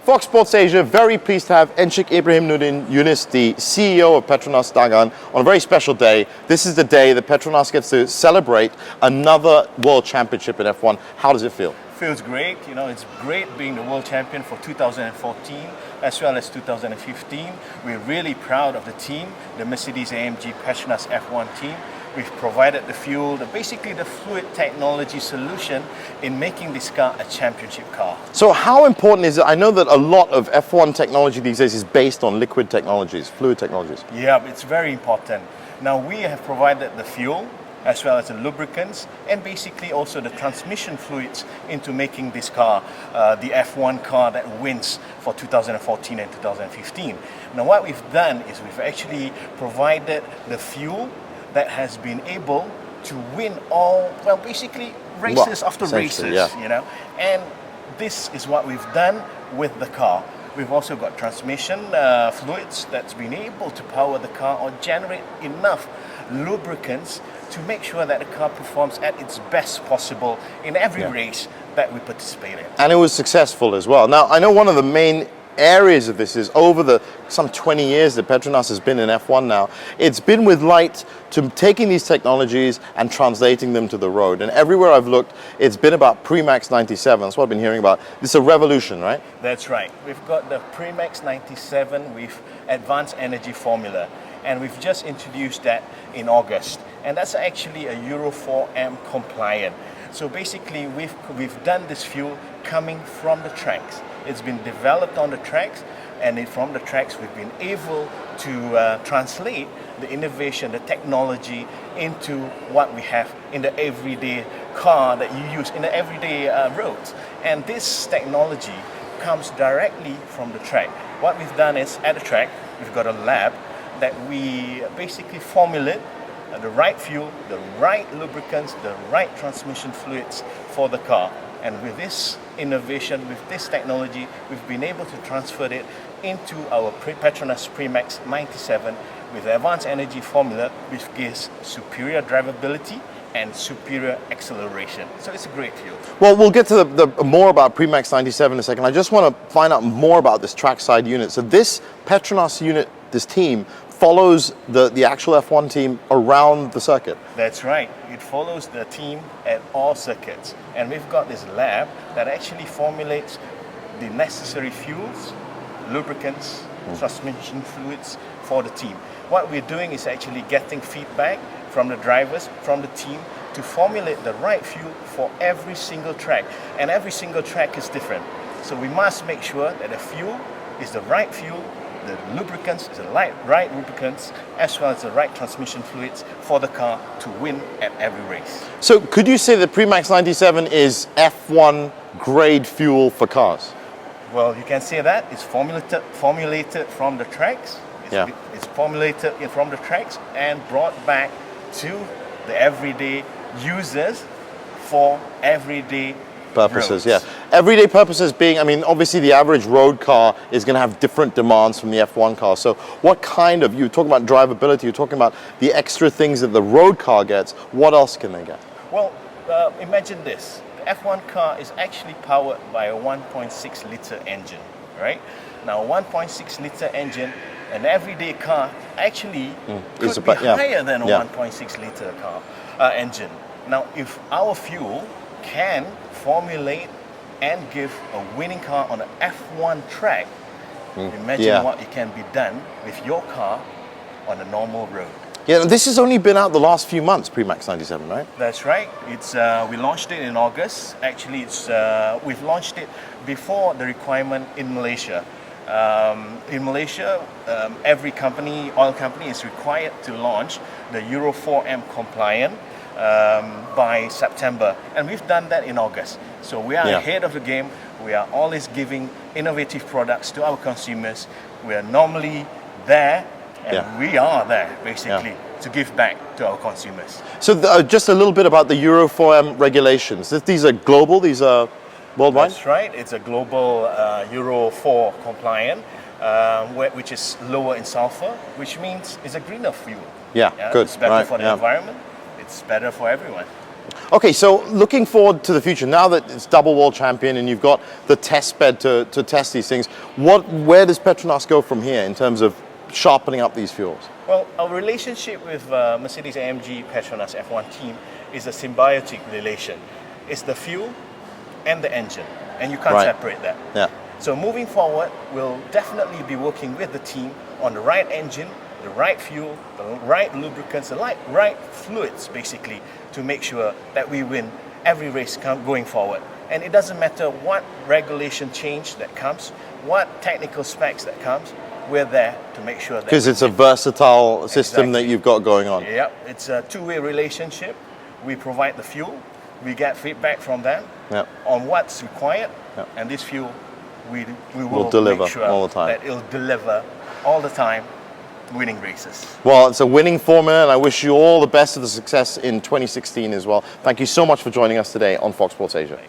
Fox Sports Asia, very pleased to have Ibrahimnuddin M Yunus, the CEO of Petronas Dagan, on a very special day. This is the day that Petronas gets to celebrate another World Championship in F1. How does it feel? Feels great. You know, it's great being the world champion for 2014 as well as 2015. We're really proud of the team, the Mercedes-AMG Petronas F1 team. We've provided the fuel, basically the fluid technology solution in making this car a championship car. So how important is it? I know that a lot of F1 technology these days is based on liquid technologies, fluid technologies. Yeah, it's very important. Now we have provided the fuel as well as the lubricants and basically also the transmission fluids into making this car the F1 car that wins for 2014 and 2015. Now what we've done is we've actually provided the fuel that has been able to win all, well, basically races after races, yeah. you know. And this is what we've done with the car. We've also got transmission fluids that's been able to power the car or generate enough lubricants to make sure that the car performs at its best possible in every race that we participate in. And it was successful as well. Now, I know one of the main areas of this is over the some 20 years that Petronas has been in F1 now, it's been with light to taking these technologies and translating them to the road. And everywhere I've looked, it's been about Prix 97. That's what I've been hearing about. It's a revolution, right? That's right. We've got the Prix 97 with advanced energy formula. And we've just introduced that in August. And that's actually a Euro 4M compliant. So basically, we've done this fuel coming from the tracks. It's been developed on the tracks, and from the tracks we've been able to translate the innovation, the technology into what we have in the everyday car that you use in the everyday roads. And this technology comes directly from the track. What we've done is, at the track, we've got a lab that we basically formulate the right fuel, the right lubricants, the right transmission fluids for the car. And with this innovation, with this technology, we've been able to transfer it into our Petronas Prix 97 with the advanced energy formula, which gives superior drivability and superior acceleration. So it's a great fuel. Well, we'll get to the more about Prix 97 in a second. I just want to find out more about this trackside unit. So this Petronas unit, this team, follows the actual F1 team around the circuit. That's right. It follows the team at all circuits. And we've got this lab that actually formulates the necessary fuels, lubricants, transmission fluids for the team. What we're doing is actually getting feedback from the drivers, from the team, to formulate the right fuel for every single track. And every single track is different. So we must make sure that the fuel is the right fuel, the lubricants, the right lubricants, as well as the right transmission fluids for the car to win at every race. So could you say that Prix 97 is F1 grade fuel for cars? Well, you can say that. It's formulated from the tracks. It's formulated from the tracks and brought back to the everyday users for everyday purposes, roads. Everyday purposes being, I mean, obviously the average road car is going to have different demands from the F1 car. So what kind of, you talk about drivability, you're talking about the extra things that the road car gets. What else can they get? Well, imagine this. The F1 car is actually powered by a 1.6 liter engine, right? Now, 1.6 liter engine, an everyday car actually could be higher than a 1.6 liter car engine. Now, if our fuel can formulate and give a winning car on an F1 track, imagine what it can be done with your car on a normal road. Yeah, this has only been out the last few months, Prix 97, right? That's right. It's we launched it in August. Actually, we've launched it before the requirement in Malaysia. In Malaysia, every oil company is required to launch the Euro 4M compliant by September, and we've done that in August. So we are ahead of the game. We are always giving innovative products to our consumers. We are normally there, and we are there basically to give back to our consumers. So just a little bit about the Euro 4M regulations. These are global, these are worldwide? That's right. It's a global Euro 4 compliant, which is lower in sulfur, which means it's a greener fuel. Good. It's better for the environment. It's better for everyone. Okay, so looking forward to the future, now that it's double world champion and you've got the test bed to test these things, where does Petronas go from here in terms of sharpening up these fuels? Well, our relationship with Mercedes-AMG Petronas F1 team is a symbiotic relation. It's the fuel and the engine, and you can't separate that. Yeah. So moving forward, we'll definitely be working with the team on the right engine, the right fuel, the right lubricants, the right fluids, basically, to make sure that we win every race going forward. And it doesn't matter what regulation change that comes, what technical specs that comes, we're there to make sure that... Because it's a versatile system that you've got going on. Yep, it's a two-way relationship. We provide the fuel, we get feedback from them on what's required, and this fuel we will deliver make sure all the time. that it'll deliver all the time, winning races. Well, it's a winning formula, and I wish you all the best of the success in 2016 as well. Thank you so much for joining us today on Fox Sports Asia.